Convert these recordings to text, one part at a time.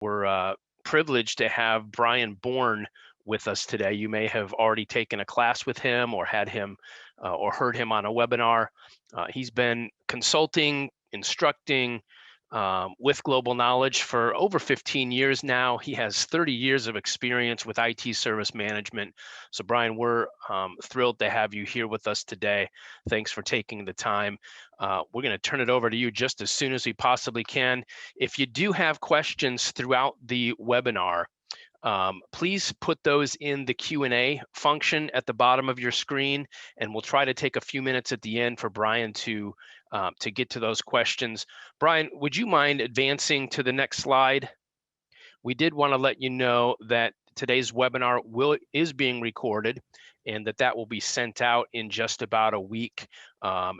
We're privileged to have Brian Bourne with us today. You may have already taken a class with him or had him or heard him on a webinar. He's been consulting, instructing with Global Knowledge for over 15 years now. He has 30 years of experience with IT service management. So, Brian, we're thrilled to have you here with us today. Thanks for taking the time. We're going to turn it over to you just as soon as we possibly can. If you do have questions throughout the webinar, please put those in the Q&A function at the bottom of your screen, and we'll try to take a few minutes at the end for Brian to get to those questions. Brian, would you mind advancing to the next slide? We did want to let you know that today's webinar is being recorded and that will be sent out in just about a week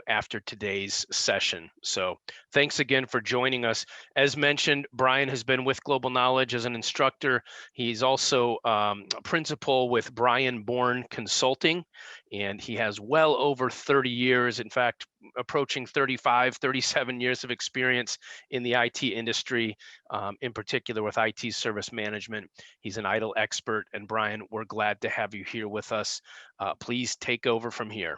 after today's session. So thanks again for joining us. As mentioned, Brian has been with Global Knowledge as an instructor. He's also a principal with Brian Bourne Consulting, and he has well over 30 years, in fact, approaching 35, 37 years of experience in the IT industry, in particular with IT service management. He's an ITIL expert, and Brian, we're glad to have you here with us. Please take over from here.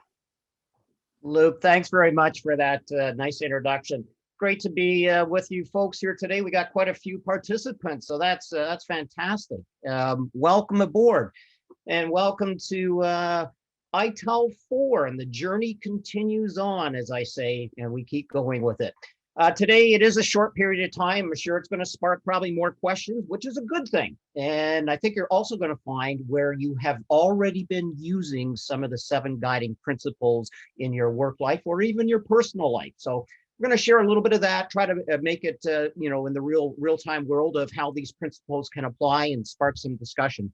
Luke, thanks very much for that nice introduction. Great to be with you folks here today. We got quite a few participants, so that's fantastic. Welcome aboard, and welcome to ITIL 4, and the journey continues on, as I say, and we keep going with it. Today, it is a short period of time. I'm sure it's going to spark probably more questions, which is a good thing. And I think you're also going to find where you have already been using some of the 7 guiding principles in your work life or even your personal life. So we're going to share a little bit of that, try to make it, in the real-time world of how these principles can apply and spark some discussion.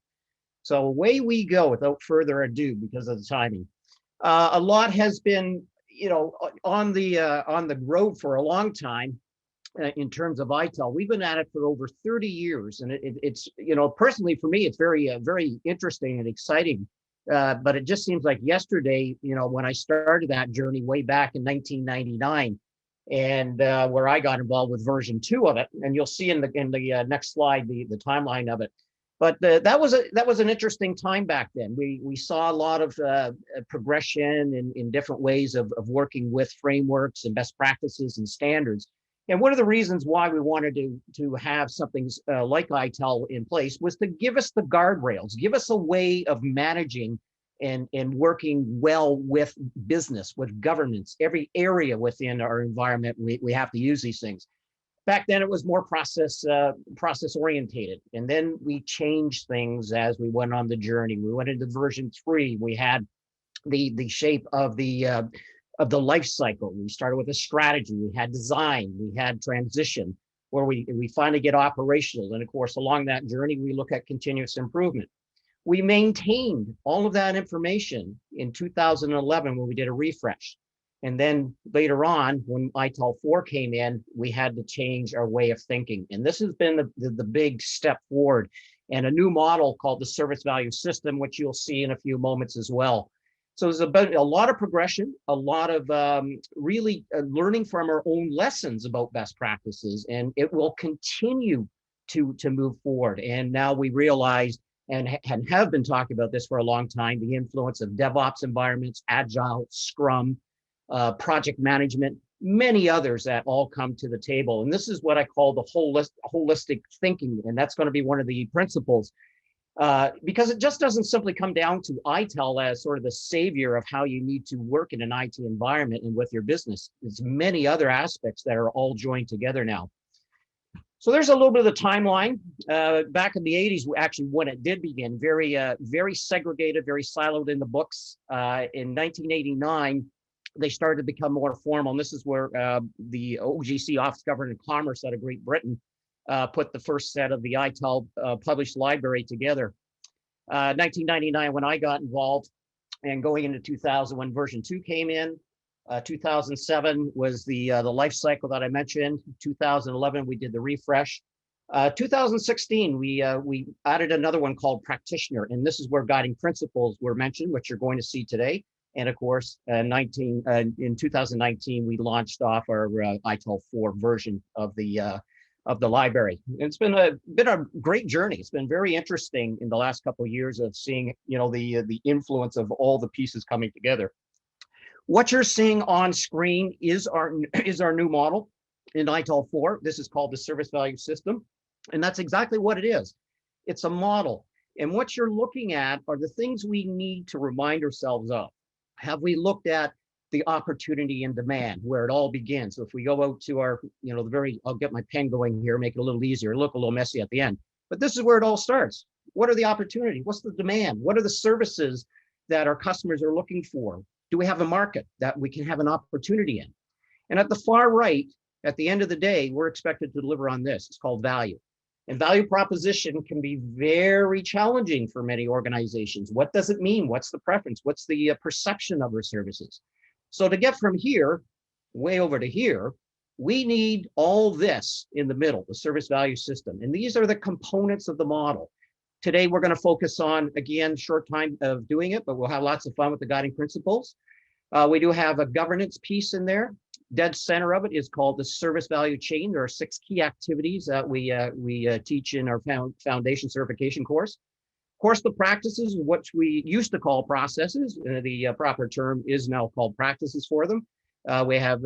So away we go without further ado because of the timing. A lot has been on the road for a long time in terms of ITIL. We've been at it for over 30 years, and it's personally for me, it's very very interesting and exciting. But it just seems like yesterday, when I started that journey way back in 1999, and where I got involved with version 2 of it, and you'll see in the next slide the timeline of it. But that was an interesting time back then. We saw a lot of progression in different ways of working with frameworks and best practices and standards. And one of the reasons why we wanted to have something like ITIL in place was to give us the guardrails, give us a way of managing and working well with business, with governance, every area within our environment. We have to use these things. Back then, it was more process orientated, and then we changed things as we went on the journey. We went into version 3. We had the shape of the life cycle. We started with a strategy. We had design. We had transition, where we finally get operational. And of course, along that journey, we look at continuous improvement. We maintained all of that information in 2011 when we did a refresh. And then later on, when ITIL 4 came in, we had to change our way of thinking. And this has been the big step forward, and a new model called the service value system, which you'll see in a few moments as well. So there's about a lot of progression, a lot of really learning from our own lessons about best practices, and it will continue to move forward. And now we realize and have been talking about this for a long time, the influence of DevOps environments, Agile, Scrum, project management, many others that all come to the table. And this is what I call the holistic thinking. And that's going to be one of the principles, because it just doesn't simply come down to ITIL as sort of the savior of how you need to work in an IT environment and with your business. There's many other aspects that are all joined together now. So there's a little bit of the timeline. Back in the 80s, actually, when it did begin, very segregated, very siloed in the books. In 1989, they started to become more formal. And this is where the OGC, Office of Government and Commerce out of Great Britain, put the first set of the ITIL published library together. 1999, when I got involved, and going into 2000, when version 2 came in. 2007 was the life cycle that I mentioned. 2011, we did the refresh. 2016, we added another one called Practitioner, and this is where guiding principles were mentioned, which you're going to see today. And of course, in 2019, we launched off our ITIL 4 version of the of the library. It's been a great journey. It's been very interesting in the last couple of years of seeing, the influence of all the pieces coming together. What you're seeing on screen is our new model in ITIL 4. This is called the service value system, and that's exactly what it is. It's a model, and what you're looking at are the things we need to remind ourselves of. Have we looked at the opportunity and demand, where it all begins? So if we go out to our, I'll get my pen going here, make it a little easier, look a little messy at the end, but this is where it all starts. What are the opportunities? What's the demand? What are the services that our customers are looking for? Do we have a market that we can have an opportunity in? And at the far right, at the end of the day, we're expected to deliver on this. It's called value. And value proposition can be very challenging for many organizations. What does it mean? What's the preference? What's the perception of our services? So to get from here, way over to here, we need all this in the middle, the service value system. And these are the components of the model. Today, we're going to focus on, again, short time of doing it, but we'll have lots of fun with the guiding principles. We do have a governance piece in there. Dead center of it is called the service value chain. There are 6 key activities that we teach in our foundation certification course. Of course, the practices, what we used to call processes, the proper term is now called practices for them. We have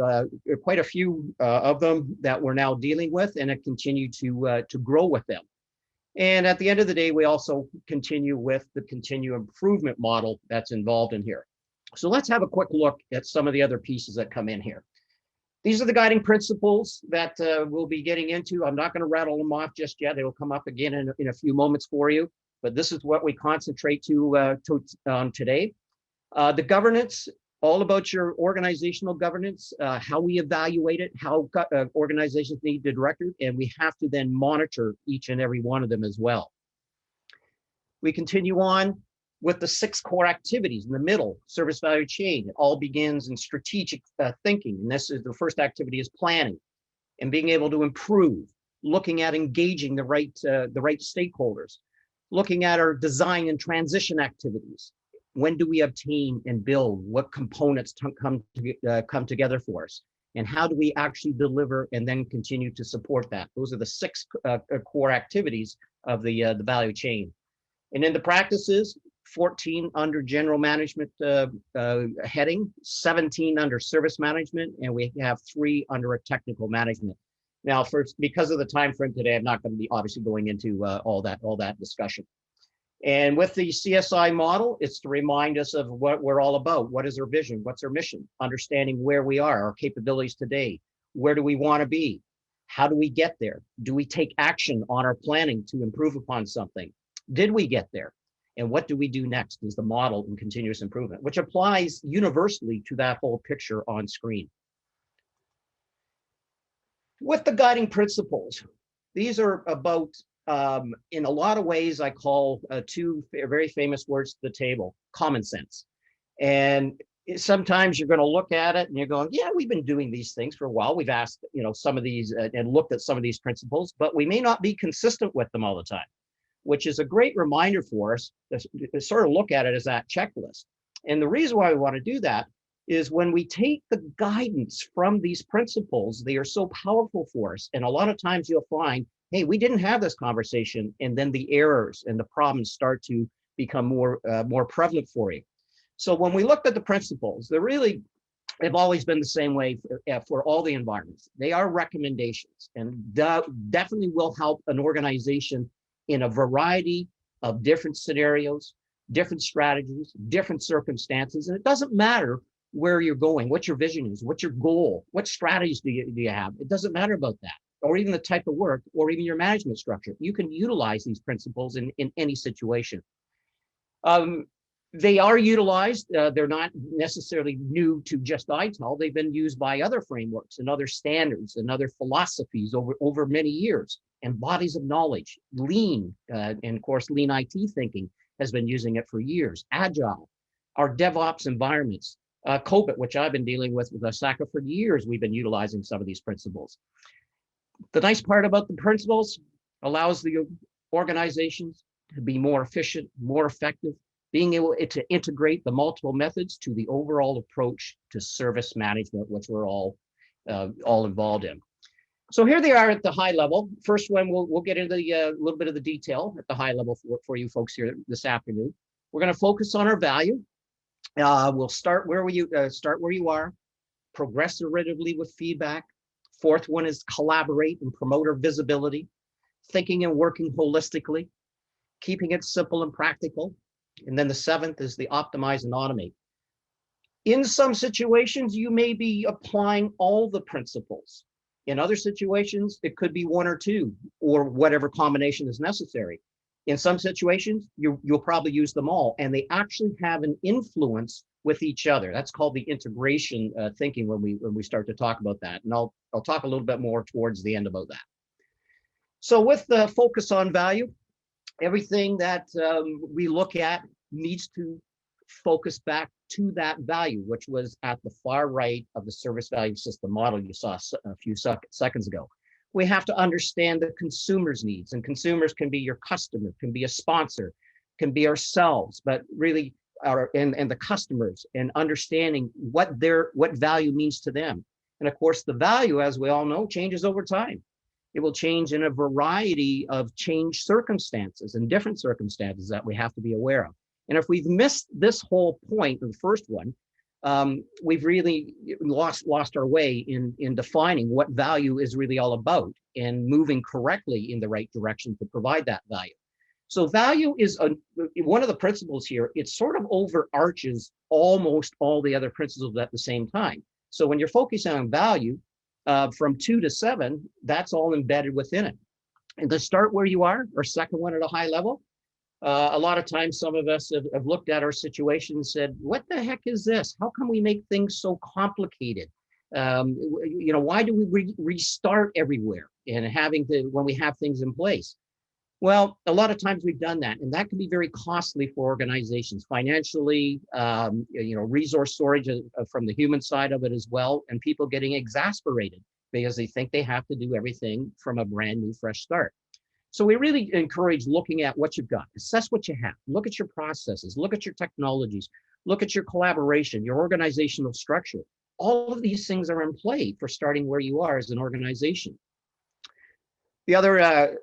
quite a few of them that we're now dealing with, and continue to grow with them. And at the end of the day, we also continue with the continuous improvement model that's involved in here. So let's have a quick look at some of the other pieces that come in here. These are the guiding principles that we'll be getting into. I'm not going to rattle them off just yet. They will come up again in a few moments for you. But this is what we concentrate on today. The governance, all about your organizational governance, how we evaluate it, how organizations need to direct it, and we have to then monitor each and every one of them as well. We continue on with the 6 core activities in the middle, service value chain. It all begins in strategic thinking. And this is the first activity is planning and being able to improve, looking at engaging the right stakeholders, looking at our design and transition activities. When do we obtain and build? What components come together for us? And how do we actually deliver and then continue to support that? Those are the 6 core activities of the value chain. And in the practices, 14 under general management heading, 17 under service management, and we have 3 under a technical management. Now, because of the time frame today, I'm not going to be obviously going into all that discussion. And with the CSI model, it's to remind us of what we're all about. What is our vision? What's our mission? Understanding where we are, our capabilities today. Where do we want to be? How do we get there? Do we take action on our planning to improve upon something? Did we get there? And what do we do next is the model in continuous improvement, which applies universally to that whole picture on screen. With the guiding principles, these are about, in a lot of ways, I call 2 very famous words to the table: common sense. And sometimes you're going to look at it and you're going, yeah, we've been doing these things for a while. We've asked, some of these and looked at some of these principles, but we may not be consistent with them all the time, which is a great reminder for us to sort of look at it as that checklist. And the reason why we want to do that is when we take the guidance from these principles, they are so powerful for us. And a lot of times you'll find, hey, we didn't have this conversation, and then the errors and the problems start to become more prevalent for you. So when we looked at the principles, they've always been the same way for all the environments. They are recommendations, and definitely will help an organization in a variety of different scenarios, different strategies, different circumstances. And it doesn't matter where you're going, what your vision is, what's your goal, what strategies do you have. It doesn't matter about that, or even the type of work, or even your management structure. You can utilize these principles in any situation. They are utilized. They're not necessarily new to just ITIL. They've been used by other frameworks and other standards and other philosophies over many years, and bodies of knowledge. Lean, and of course, Lean IT thinking has been using it for years. Agile, our DevOps environments. COPIT, which I've been dealing with Osaka for years, we've been utilizing some of these principles. The nice part about the principles allows the organizations to be more efficient, more effective, being able to integrate the multiple methods to the overall approach to service management, which we're all involved in. So here they are at the high level. First one, we'll get into the little bit of the detail at the high level for you folks here this afternoon. We're going to focus on our value. We'll start where you are, progress iteratively with feedback. Fourth one is collaborate and promote our visibility, thinking and working holistically, keeping it simple and practical. And then the seventh is the optimize and automate. In some situations, you may be applying all the principles. In other situations, it could be one or two, or whatever combination is necessary. In some situations, you'll probably use them all, and they actually have an influence with each other. That's called the integration thinking when we start to talk about that. And I'll talk a little bit more towards the end about that. So with the focus on value, everything that we look at needs to focus back to that value, which was at the far right of the service value system model you saw a few seconds ago. We have to understand the consumer's needs, and consumers can be your customer, can be a sponsor, can be ourselves, but really and the customers, and understanding what value means to them. And of course, the value, as we all know, changes over time. It will change in a variety of changed circumstances and different circumstances that we have to be aware of. And if we've missed this whole point of the first one, we've really lost our way in defining what value is really all about and moving correctly in the right direction to provide that value. So value is one of the principles here. It sort of overarches almost all the other principles at the same time. So when you're focusing on value, from 2 to 7, that's all embedded within it. And to start where you are, our second one at a high level, a lot of times some of us have looked at our situation and said, what the heck is this? How come we make things so complicated? Why do we restart everywhere and having to, when we have things in place? Well, a lot of times we've done that, and that can be very costly for organizations financially, resource storage from the human side of it as well, and people getting exasperated because they think they have to do everything from a brand new, fresh start. So we really encourage looking at what you've got, assess what you have, look at your processes, look at your technologies, look at your collaboration, your organizational structure. All of these things are in play for starting where you are as an organization. The other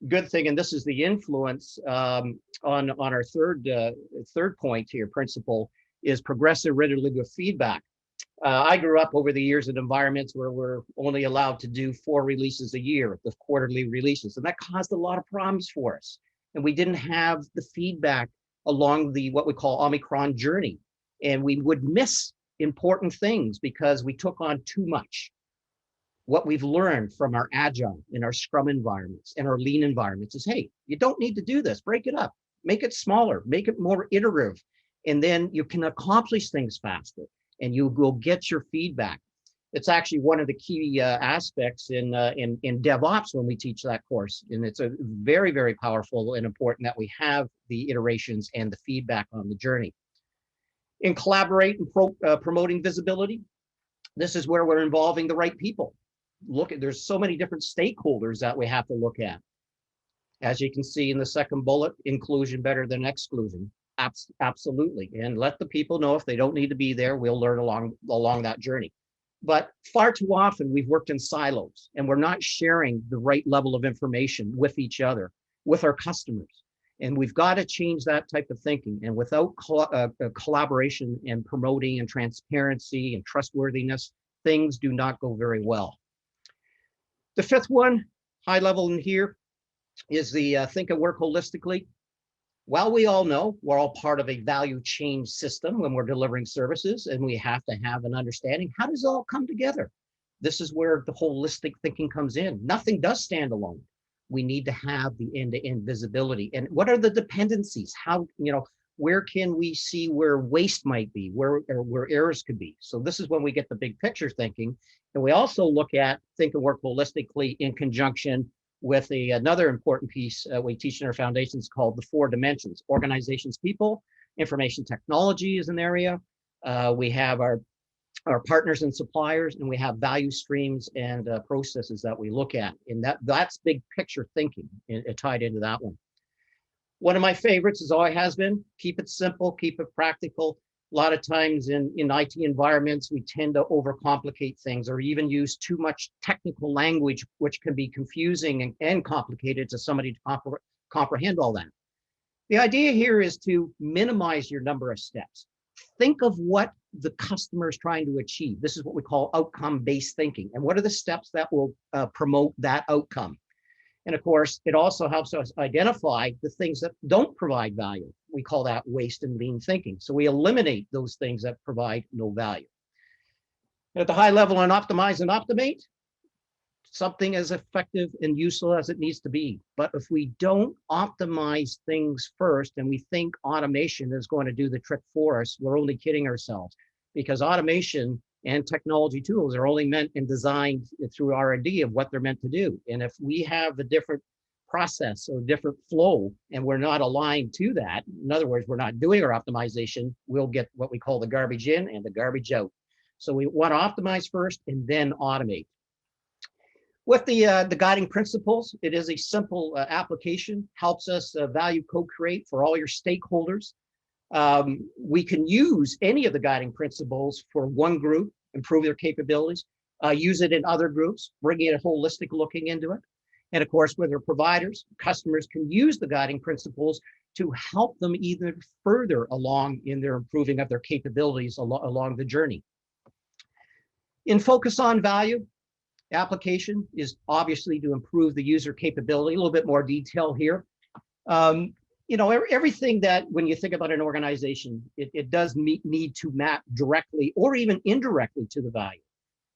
good thing, and this is the influence on our third point here, principle, is progressive iterative feedback. I grew up over the years in environments where we're only allowed to do 4 releases a year, the quarterly releases, and that caused a lot of problems for us. And we didn't have the feedback along the what we call Omicron journey, and we would miss important things because we took on too much. What we've learned from our Agile and our Scrum environments and our Lean environments is, hey, you don't need to do this. Break it up, make it smaller, make it more iterative, and then you can accomplish things faster, and you will get your feedback. It's actually one of the key aspects in DevOps when we teach that course, and it's a very, very powerful and important that we have the iterations and the feedback on the journey. In collaborate and promoting visibility, this is where we're involving the right people. There's so many different stakeholders that we have to look at. As you can see in the second bullet, inclusion better than exclusion. Absolutely. And let the people know if they don't need to be there, we'll learn along that journey. But far too often we've worked in silos and we're not sharing the right level of information with each other, with our customers. And we've got to change that type of thinking. And without collaboration and promoting and transparency and trustworthiness, things do not go very well. The fifth one, high level in here, is the think and work holistically. While we all know we're all part of a value chain system when we're delivering services, and we have to have an understanding, how does it all come together? This is where the holistic thinking comes in. Nothing does stand alone. We need to have the end-to-end visibility. And what are the dependencies? How, where can we see where waste might be, where errors could be? So this is when we get the big picture thinking. And we also look at think and work holistically in conjunction with another important piece we teach in our foundations called the 4 dimensions: organizations, people, information technology is an area. We have our partners and suppliers, and we have value streams and processes that we look at. And that's big picture thinking tied into that one. One of my favorites, as always has been, keep it simple, keep it practical. A lot of times in IT environments, we tend to overcomplicate things or even use too much technical language, which can be confusing and complicated to somebody to comprehend all that. The idea here is to minimize your number of steps. Think of what the customer is trying to achieve. This is what we call outcome-based thinking. And what are the steps that will promote that outcome? And of course, it also helps us identify the things that don't provide value. We call that waste and lean thinking. So we eliminate those things that provide no value. At the high level on optimize and optimate, something as effective and useful as it needs to be. But if we don't optimize things first and we think automation is going to do the trick for us, we're only kidding ourselves, because automation and technology tools are only meant and designed through R&D of what they're meant to do. And if we have a different process or different flow and we're not aligned to that, in other words, we're not doing our optimization, we'll get what we call the garbage in and the garbage out. So we want to optimize first and then automate. With the guiding principles, it is a simple application, helps us value co-create for all your stakeholders. We can use any of the guiding principles for one group, improve their capabilities, use it in other groups, bringing a holistic looking into it. And of course, with their providers, customers can use the guiding principles to help them even further along in their improving of their capabilities along the journey. In focus on value, application is obviously to improve the user capability. A little bit more detail here. You know, everything that when you think about an organization, it does need to map directly or even indirectly to the value.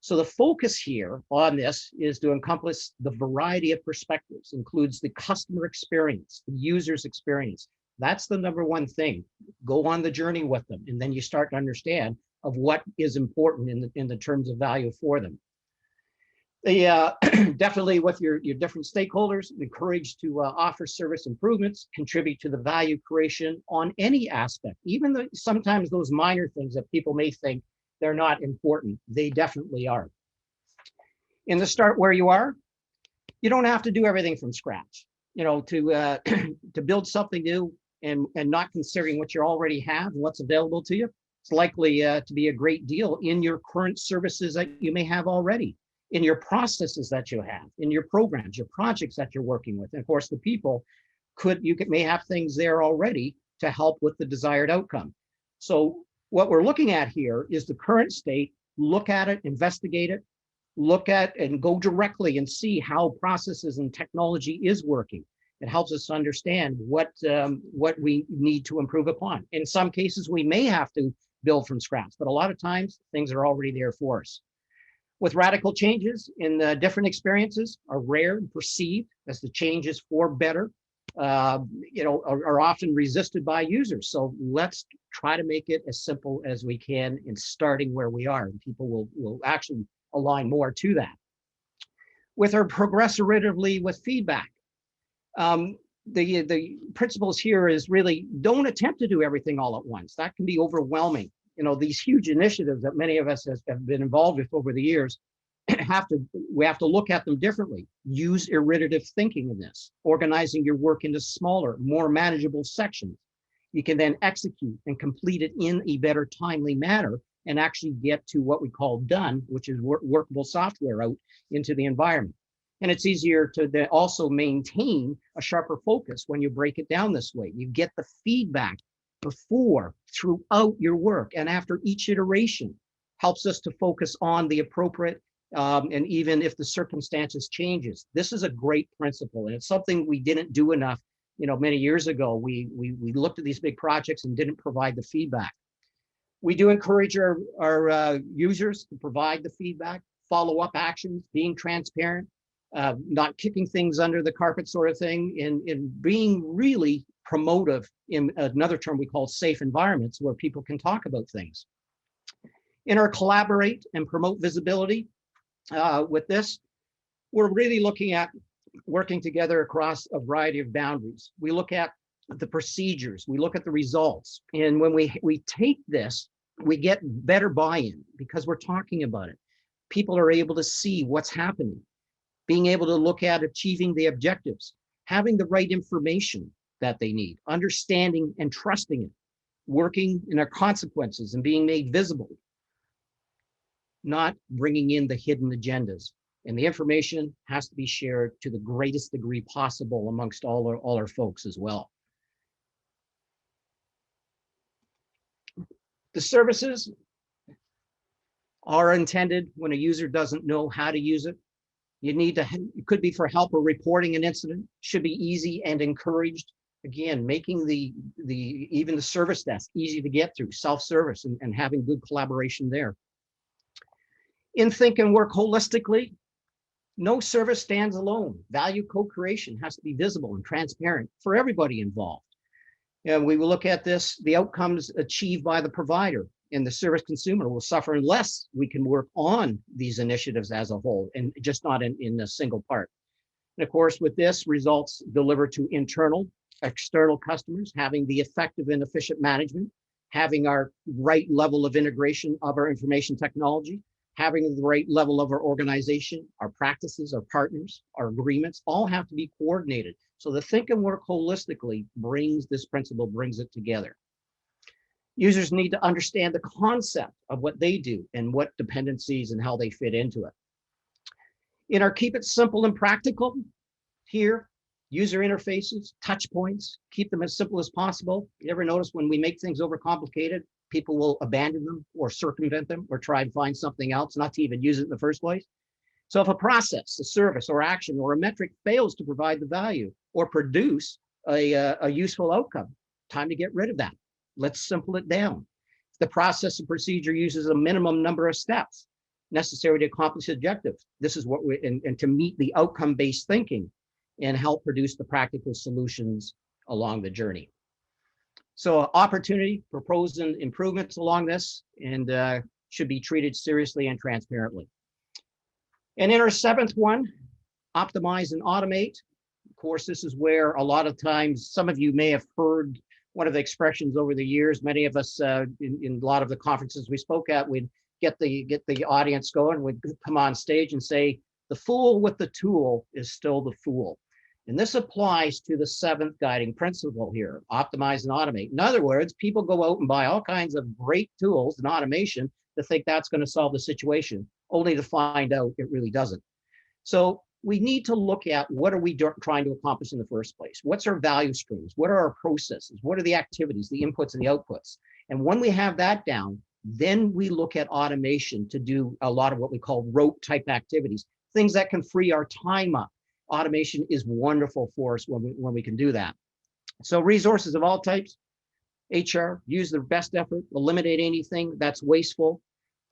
So the focus here on this is to encompass the variety of perspectives, includes the customer experience, the user's experience. That's the number one thing. Go on the journey with them, and then you start to understand of what is important in the terms of value for them. Definitely with your different stakeholders, encourage to offer service improvements, contribute to the value creation on any aspect, even sometimes those minor things that people may think they're not important, they definitely are. In the start where you are, you don't have to do everything from scratch. You know, to build something new and not considering what you already have and what's available to you, it's likely to be a great deal in your current services that you may have already, in your processes that you have, in your programs, your projects that you're working with. And of course, the people may have things there already to help with the desired outcome. So what we're looking at here is the current state, look at it, investigate it, look at and go directly and see how processes and technology is working. It helps us understand what we need to improve upon. In some cases, we may have to build from scratch, but a lot of times things are already there for us. With radical changes in different experiences are rare and perceived as the changes for better, you know, are often resisted by users. So let's try to make it as simple as we can in starting where we are, and people will actually align more to that. With our progress iteratively with feedback, the principles here is really don't attempt to do everything all at once. That can be overwhelming. You know, these huge initiatives that many of us have been involved with over the years, we have to look at them differently. Use iterative thinking in this, organizing your work into smaller, more manageable sections. You can then execute and complete it in a better timely manner and actually get to what we call done, which is workable software out into the environment. And it's easier to also maintain a sharper focus when you break it down this way. You get the feedback before, throughout your work, and after each iteration, helps us to focus on the appropriate, and even if the circumstances changes. This is a great principle, and it's something we didn't do enough. You know, many years ago, we looked at these big projects and didn't provide the feedback. We do encourage our users to provide the feedback, follow-up actions, being transparent, not kicking things under the carpet sort of thing, and being really promotive in another term we call safe environments where people can talk about things. In our collaborate and promote visibility, with this, we're really looking at working together across a variety of boundaries. We look at the procedures, we look at the results, and when we take this, we get better buy-in because we're talking about it. People are able to see what's happening, being able to look at achieving the objectives, having the right information that they need, understanding and trusting it. working in our consequences and being made visible, not bringing in the hidden agendas. And the information has to be shared to the greatest degree possible amongst all our folks as well. The services are intended when a user doesn't know how to use it. It could be for help or reporting an incident, should be easy and encouraged. Again, making even the service desk easy to get through, self-service, and having good collaboration there. In Think and Work Holistically, no service stands alone. Value co-creation has to be visible and transparent for everybody involved. And we will look at this, the outcomes achieved by the provider and the service consumer will suffer unless we can work on these initiatives as a whole and just not in a single part. And of course, with this, results delivered to internal, external customers, having the effective and efficient management, having our right level of integration of our information technology, having the right level of our organization, our practices, our partners, our agreements, all have to be coordinated. So the Think and Work Holistically brings this principle, brings it together. Users need to understand the concept of what they do and what dependencies and how they fit into it. In our Keep It Simple and Practical, here, user interfaces, touch points, keep them as simple as possible. You ever notice when we make things overcomplicated, people will abandon them or circumvent them or try and find something else, not to even use it in the first place? So if a process, a service or action or a metric fails to provide the value or produce a useful outcome, time to get rid of that. Let's simple it down. If the process and procedure uses a minimum number of steps necessary to accomplish the objective, this is what and to meet the outcome-based thinking and help produce the practical solutions along the journey. So opportunity, proposing improvements along this, and should be treated seriously and transparently. And in our seventh one, optimize and automate. Of course, this is where a lot of times, some of you may have heard one of the expressions over the years. Many of us in a lot of the conferences we spoke at, we'd get the audience going, we'd come on stage and say, the fool with the tool is still the fool. And this applies to the seventh guiding principle here, optimize and automate. In other words, people go out and buy all kinds of great tools and automation to think that's going to solve the situation, only to find out it really doesn't. So we need to look at what are we trying to accomplish in the first place? What's our value streams? What are our processes? What are the activities, the inputs and the outputs? And when we have that down, then we look at automation to do a lot of what we call rote type activities, things that can free our time up. Automation is wonderful for us when we can do that. So resources of all types, HR, use their best effort, eliminate anything that's wasteful.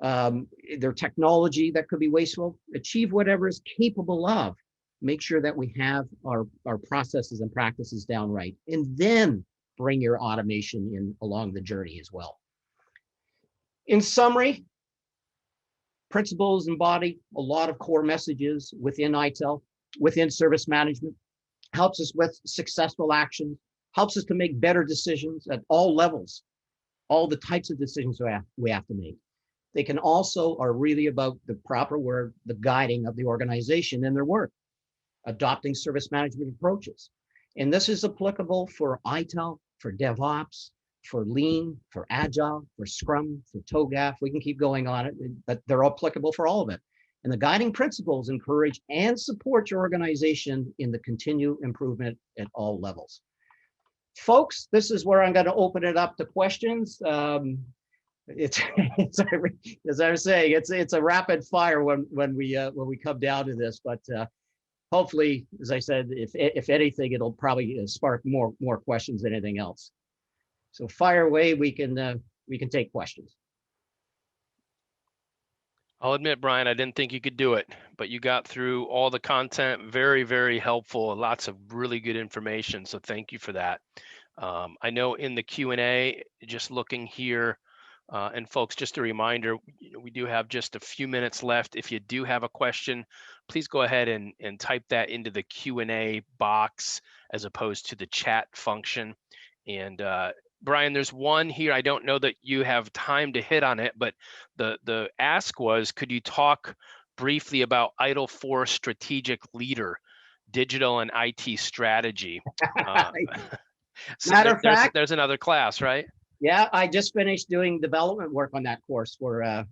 Their technology that could be wasteful, achieve whatever is capable of. Make sure that we have our processes and practices down right, and then bring your automation in along the journey as well. In summary, principles embody a lot of core messages within ITIL, within service management, helps us with successful action, helps us to make better decisions at all levels, all the types of decisions we have to make. They can also are really about the proper word, the guiding of the organization in their work, adopting service management approaches. And this is applicable for ITIL, for DevOps, for Lean, for Agile, for Scrum, for TOGAF. We can keep going on it, but they're applicable for all of it. And the guiding principles encourage and support your organization in the continued improvement at all levels. Folks, this is where I'm going to open it up to questions. It's as I was saying, it's a rapid fire when we come down to this, but hopefully, as I said, if anything, it'll probably spark more questions than anything else. So fire away. We can take questions. I'll admit, Brian, I didn't think you could do it, but you got through all the content. Very, very helpful. Lots of really good information. So thank you for that. I know in the Q&A, just looking here, and folks, just a reminder, we do have just a few minutes left. If you do have a question, please go ahead and type that into the Q&A box as opposed to the chat function. And Brian, there's one here. I don't know that you have time to hit on it, but the ask was, could you talk briefly about ITIL 4 strategic leader, digital and IT strategy? So Matter of fact, there's another class, right? Yeah, I just finished doing development work on that course for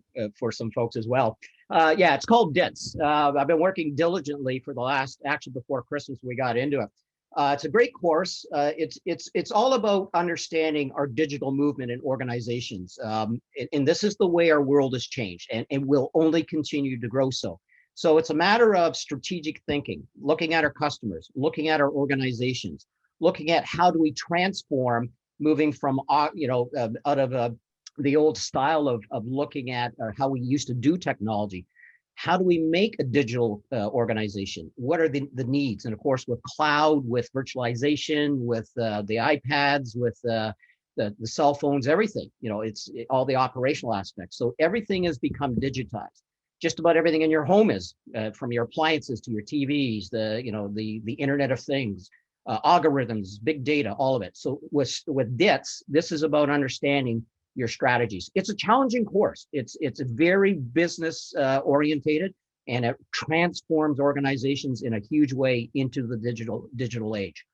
some folks as well. Yeah, it's called DITS. I've been working diligently for the last, actually before Christmas, we got into it. It's a great course. It's all about understanding our digital movement in organizations, and this is the way our world has changed, and will only continue to grow so. So it's a matter of strategic thinking, looking at our customers, looking at our organizations, looking at how do we transform, moving from out of the old style of looking at how we used to do technology. How do we make a digital organization? What are the needs? And of course, with cloud, with virtualization, with the iPads, with the cell phones, everything, it's all the operational aspects. So everything has become digitized. Just about everything in your home is, from your appliances to your TVs, the Internet of Things, algorithms, big data, all of it. So with DITS, this is about understanding your strategies. It's a challenging course. It's very business orientated, and it transforms organizations in a huge way into the digital age.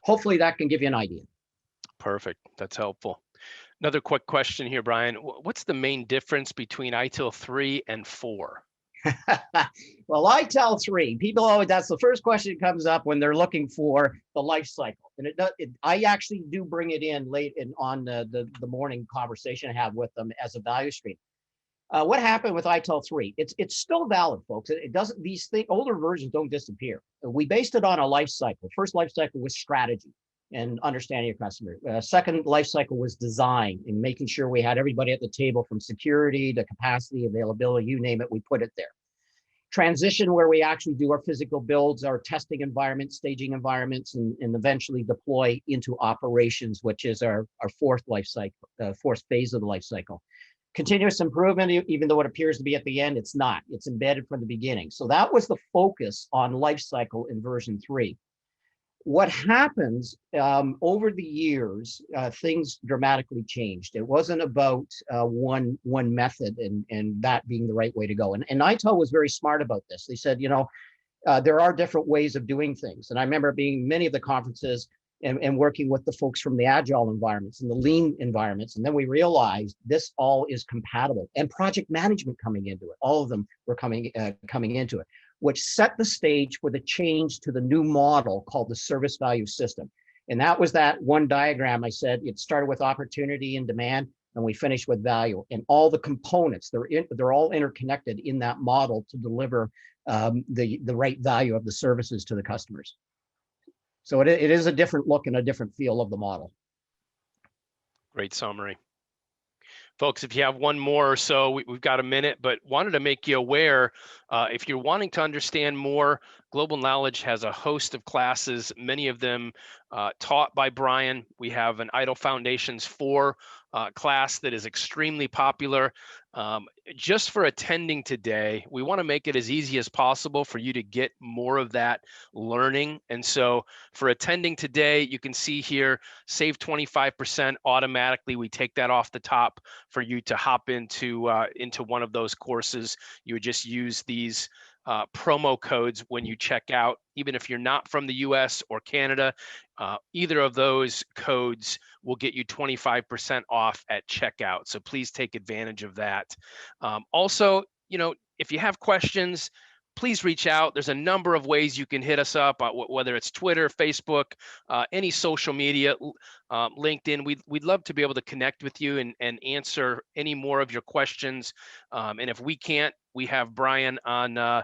Hopefully that can give you an idea. Perfect. That's helpful. Another quick question here, Brian. What's the main difference between ITIL 3 and 4? Well, ITIL 3, people always, that's the first question that comes up when they're looking for the life cycle. And I actually do bring it in late on the morning conversation I have with them as a value stream. What happened with ITIL 3? It's still valid, folks. It doesn't, these things, older versions don't disappear. We based it on a life cycle. First life cycle was strategy and understanding your customer. Second life cycle was design and making sure we had everybody at the table, from security to capacity, availability, you name it, we put it there. Transition, where we actually do our physical builds, our testing environments, staging environments, and eventually deploy into operations, which is our fourth life cycle, fourth phase of the life cycle. Continuous improvement, even though it appears to be at the end, it's not. It's embedded from the beginning. So that was the focus on life cycle in version 3. What happens over the years, things dramatically changed. It wasn't about one method and that being the right way to go. And ITIL was very smart about this. They said, there are different ways of doing things. And I remember being many of the conferences and working with the folks from the agile environments and the lean environments. And then we realized this all is compatible, and project management coming into it. All of them were coming into it, which set the stage for the change to the new model called the service value system. And that was that one diagram I said. It started with opportunity and demand, and we finished with value. And all the components, they're all interconnected in that model to deliver the right value of the services to the customers. So it is a different look and a different feel of the model. Great summary. Folks, if you have one more or so, we've got a minute, but wanted to make you aware, if you're wanting to understand more, Global Knowledge has a host of classes, many of them taught by Brian. We have an ITIL Foundations 4 class that is extremely popular. Just for attending today, we want to make it as easy as possible for you to get more of that learning. And so for attending today, you can see here, save 25% automatically. We take that off the top for you to hop into one of those courses. You would just use these promo codes when you check out. Even if you're not from the US or Canada, either of those codes will get you 25% off at checkout. So please take advantage of that. Also, if you have questions, please reach out. There's a number of ways you can hit us up, whether it's Twitter, Facebook, any social media, LinkedIn. We'd love to be able to connect with you and answer any more of your questions. And if we can't, we have Brian on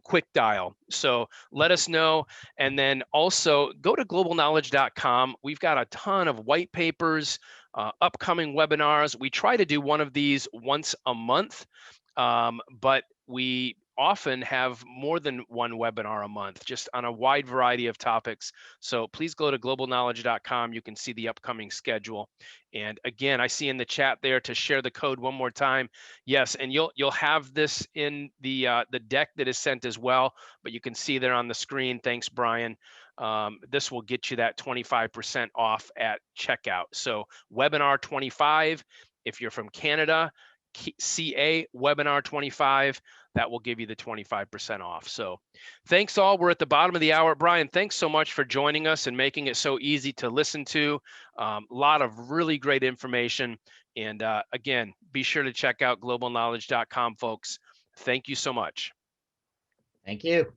Quick Dial. So let us know. And then also go to globalknowledge.com. We've got a ton of white papers, upcoming webinars. We try to do one of these once a month, but we often have more than one webinar a month, just on a wide variety of topics. So please go to globalknowledge.com. You can see the upcoming schedule. And again, I see in the chat there to share the code one more time. Yes, and you'll have this in the deck that is sent as well, but you can see there on the screen. Thanks, Brian. This will get you that 25% off at checkout. So webinar 25, if you're from Canada, CA webinar 25. that will give you the 25% off. So thanks all. We're at the bottom of the hour. Brian, thanks so much for joining us and making it so easy to listen to. A lot of really great information. And again, be sure to check out globalknowledge.com, folks. Thank you so much. Thank you.